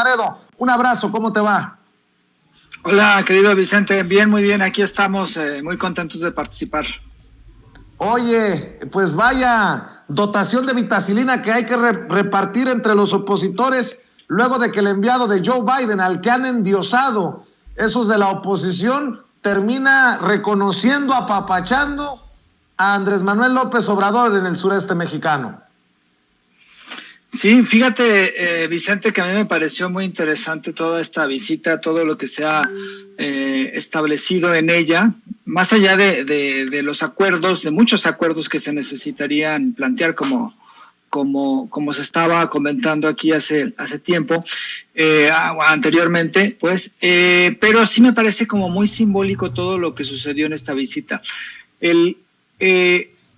Laredo, un abrazo, ¿cómo te va? Hola, querido Vicente, bien, muy bien, aquí estamos muy contentos de participar. Oye, pues vaya dotación de vitacilina que hay que repartir entre los opositores luego de que el enviado de Joe Biden, al que han endiosado esos de la oposición, termina reconociendo, apapachando a Andrés Manuel López Obrador en el sureste mexicano. Sí, fíjate, Vicente, que a mí me pareció muy interesante toda esta visita, todo lo que se ha establecido en ella, más allá de los acuerdos, de muchos acuerdos que se necesitarían plantear como se estaba comentando aquí hace tiempo, anteriormente, pues, pero sí me parece como muy simbólico todo lo que sucedió en esta visita.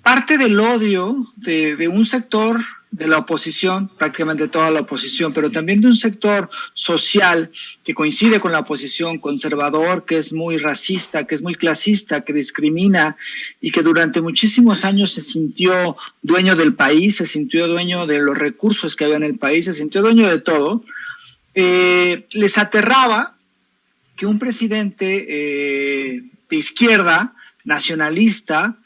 Parte del odio de un sector de la oposición, prácticamente toda la oposición, pero también de un sector social que coincide con la oposición, conservador, que es muy racista, que es muy clasista, que discrimina y que durante muchísimos años se sintió dueño del país, se sintió dueño de los recursos que había en el país, se sintió dueño de todo. Les aterraba que un presidente de izquierda, nacionalista,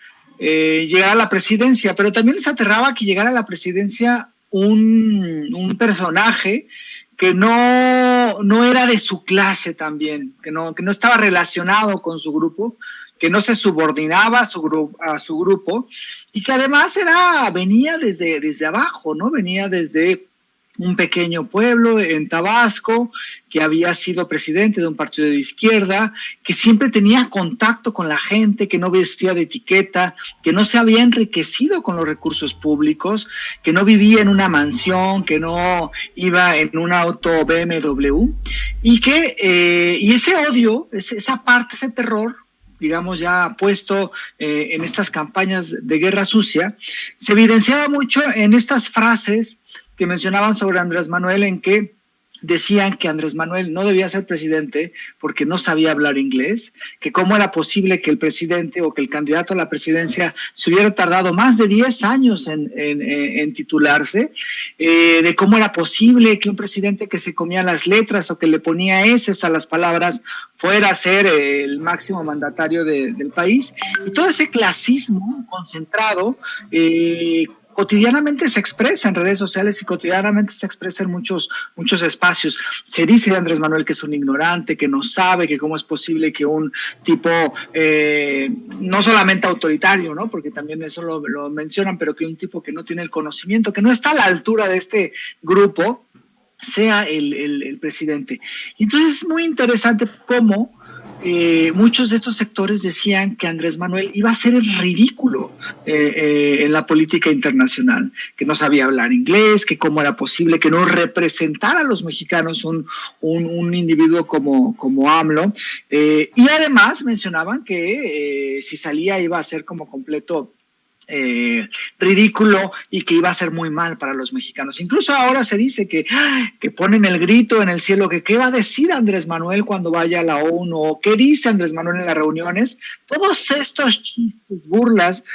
llegara a la presidencia, pero también les aterraba que llegara a la presidencia un personaje que no era de su clase también, que no estaba relacionado con su grupo, que no se subordinaba a su grupo y que además venía desde abajo, ¿no? Venía desde un pequeño pueblo en Tabasco, que había sido presidente de un partido de izquierda, que siempre tenía contacto con la gente, que no vestía de etiqueta, que no se había enriquecido con los recursos públicos, que no vivía en una mansión, que no iba en un auto BMW, y ese odio, esa parte, ese terror, digamos, ya puesto en estas campañas de guerra sucia, se evidenciaba mucho en estas frases que mencionaban sobre Andrés Manuel, en que decían que Andrés Manuel no debía ser presidente porque no sabía hablar inglés, que cómo era posible que el presidente o que el candidato a la presidencia se hubiera tardado más de 10 años en titularse, de cómo era posible que un presidente que se comía las letras o que le ponía eses a las palabras fuera a ser el máximo mandatario del país, y todo ese clasismo concentrado cotidianamente se expresa en redes sociales y cotidianamente se expresa en muchos espacios. Se dice de Andrés Manuel que es un ignorante, que no sabe, que cómo es posible que un tipo no solamente autoritario, ¿no? Porque también eso lo mencionan, pero que un tipo que no tiene el conocimiento, que no está a la altura de este grupo, sea el presidente. Entonces es muy interesante cómo muchos de estos sectores decían que Andrés Manuel iba a ser el ridículo en la política internacional, que no sabía hablar inglés, que cómo era posible que no representara a los mexicanos un individuo como AMLO, y además mencionaban que si salía iba a ser como completo ridículo y que iba a ser muy mal para los mexicanos. Incluso ahora se dice que ponen el grito en el cielo, que qué va a decir Andrés Manuel cuando vaya a la ONU, o qué dice Andrés Manuel en las reuniones. Todos estos chistes, burlas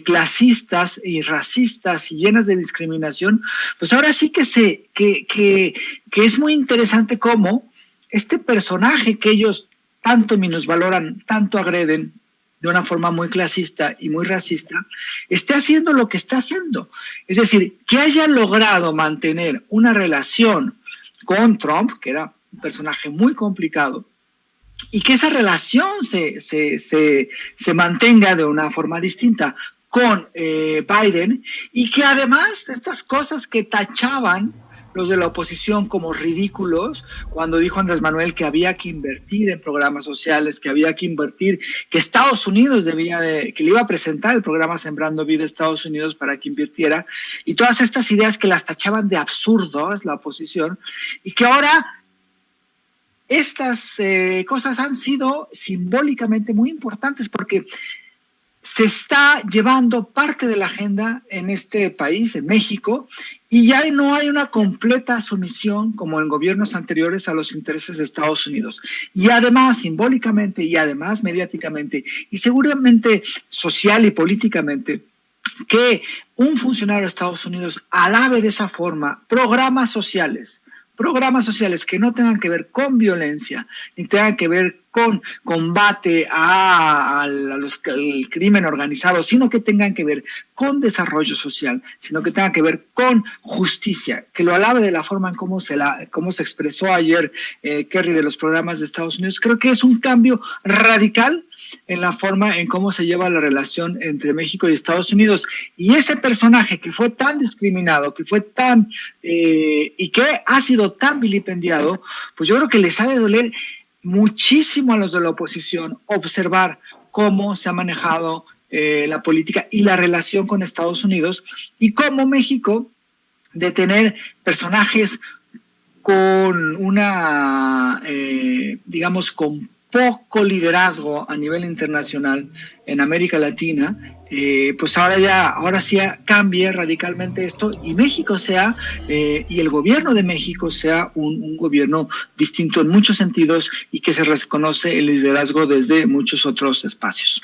clasistas y racistas y llenas de discriminación, pues ahora sí que es muy interesante cómo este personaje que ellos tanto minusvaloran, tanto agreden, de una forma muy clasista y muy racista, esté haciendo lo que está haciendo. Es decir, que haya logrado mantener una relación con Trump, que era un personaje muy complicado, y que esa relación se mantenga de una forma distinta con Biden, y que además estas cosas que tachaban los de la oposición como ridículos, cuando dijo Andrés Manuel que había que invertir en programas sociales, que había que invertir, que Estados Unidos que le iba a presentar el programa Sembrando Vida a Estados Unidos para que invirtiera, y todas estas ideas que las tachaban de absurdos la oposición, y que ahora estas cosas han sido simbólicamente muy importantes, porque se está llevando parte de la agenda en este país, en México, y ya no hay una completa sumisión, como en gobiernos anteriores, a los intereses de Estados Unidos. Y además, simbólicamente, y además mediáticamente, y seguramente social y políticamente, que un funcionario de Estados Unidos alabe de esa forma programas sociales, programas sociales que no tengan que ver con violencia, ni tengan que ver con combate al crimen organizado, sino que tengan que ver con desarrollo social, sino que tengan que ver con justicia, que lo alabe de la forma en cómo se expresó ayer Kerry de los programas de Estados Unidos. Creo que es un cambio radical en la forma en cómo se lleva la relación entre México y Estados Unidos. Y ese personaje que fue tan discriminado, que fue tan y que ha sido tan vilipendiado, pues yo creo que les ha de doler muchísimo a los de la oposición observar cómo se ha manejado la política y la relación con Estados Unidos, y cómo México, de tener personajes con una, digamos, con poco liderazgo a nivel internacional en América Latina, pues ahora sí cambie radicalmente esto, y México sea, y el gobierno de México sea un gobierno distinto en muchos sentidos, y que se reconoce el liderazgo desde muchos otros espacios.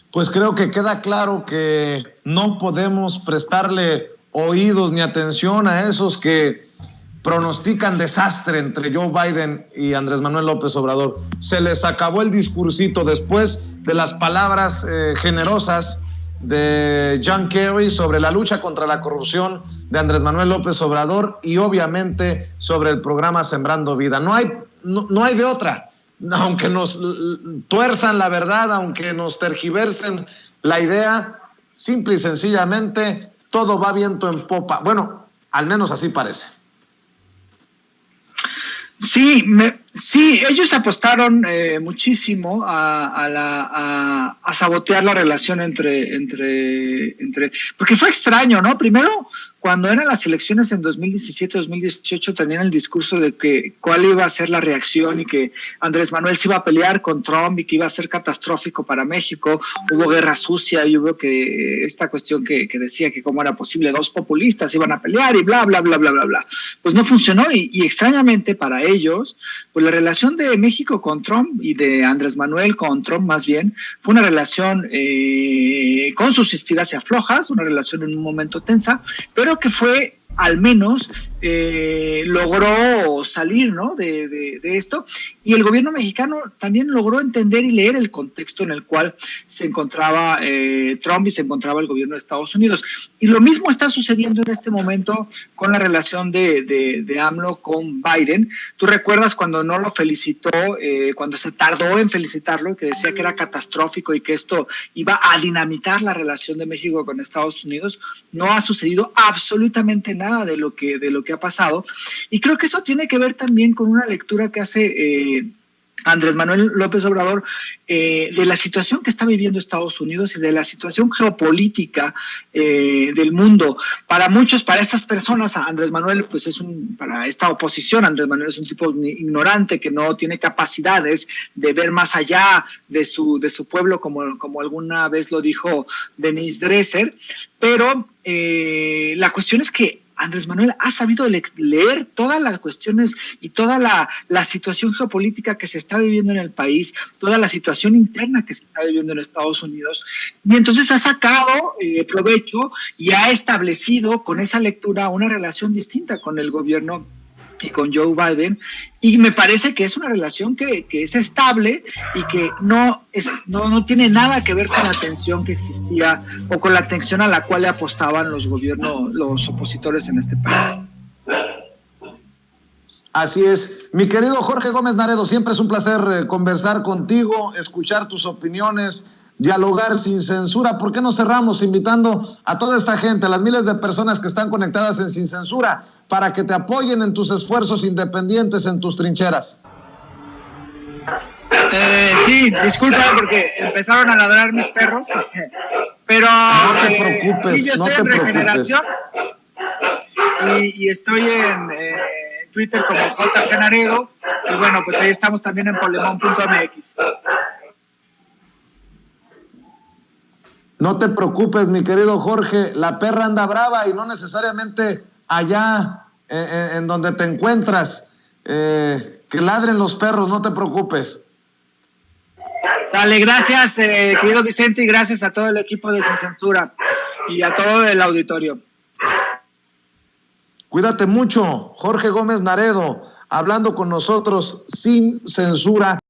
Pues creo que queda claro que no podemos prestarle oídos ni atención a esos que pronostican desastre entre Joe Biden y Andrés Manuel López Obrador. Se les acabó el discursito después de las palabras generosas de John Kerry sobre la lucha contra la corrupción de Andrés Manuel López Obrador, y obviamente sobre el programa Sembrando Vida. No hay de otra. Aunque nos tuerzan la verdad, aunque nos tergiversen la idea, simple y sencillamente todo va viento en popa. Bueno, al menos así parece. Sí, ellos apostaron muchísimo a sabotear la relación entre, porque fue extraño, ¿no? Primero, cuando eran las elecciones en 2017, 2018, tenían el discurso de que cuál iba a ser la reacción, y que Andrés Manuel se iba a pelear con Trump y que iba a ser catastrófico para México. Hubo guerra sucia y hubo que esta cuestión que decía que cómo era posible, dos populistas iban a pelear y bla, bla, bla, bla, bla, bla. Pues no funcionó, y extrañamente para ellos, pues la relación de México con Trump, y de Andrés Manuel con Trump más bien, fue una relación con sus estiras y aflojas, una relación en un momento tensa, pero que fue, al menos, logró salir, ¿no?, de esto, y el gobierno mexicano también logró entender y leer el contexto en el cual se encontraba Trump y se encontraba el gobierno de Estados Unidos. Y lo mismo está sucediendo en este momento con la relación de AMLO con Biden. Tú recuerdas cuando no lo felicitó, cuando se tardó en felicitarlo, que decía que era catastrófico y que esto iba a dinamitar la relación de México con Estados Unidos. No ha sucedido absolutamente nada de lo que ha pasado, y creo que eso tiene que ver también con una lectura que hace Andrés Manuel López Obrador de la situación que está viviendo Estados Unidos y de la situación geopolítica del mundo. Para muchos, para estas personas, Andrés Manuel, pues para esta oposición, Andrés Manuel es un tipo ignorante que no tiene capacidades de ver más allá de su pueblo, como alguna vez lo dijo Denise Dresser, pero la cuestión es que Andrés Manuel ha sabido leer todas las cuestiones y toda la situación geopolítica que se está viviendo en el país, toda la situación interna que se está viviendo en Estados Unidos, y entonces ha sacado provecho y ha establecido con esa lectura una relación distinta con el gobierno y con Joe Biden, y me parece que es una relación que es estable y que no tiene nada que ver con la tensión que existía o con la tensión a la cual le apostaban los opositores en este país. Así es. Mi querido Jorge Gómez Naredo, siempre es un placer conversar contigo, escuchar tus opiniones, dialogar sin censura. ¿Por qué no cerramos invitando a toda esta gente, a las miles de personas que están conectadas en Sin Censura, para que te apoyen en tus esfuerzos independientes, en tus trincheras? Sí, disculpa porque empezaron a ladrar mis perros, pero no te preocupes, sí, yo no estoy te en preocupes. Regeneración y estoy en Twitter como JG Naredo, y bueno, pues ahí estamos también en polemón.mx. No te preocupes, mi querido Jorge, la perra anda brava y no necesariamente allá en donde te encuentras. Que ladren los perros, no te preocupes. Dale, gracias, querido Vicente, y gracias a todo el equipo de Sin Censura y a todo el auditorio. Cuídate mucho, Jorge Gómez Naredo, hablando con nosotros sin censura.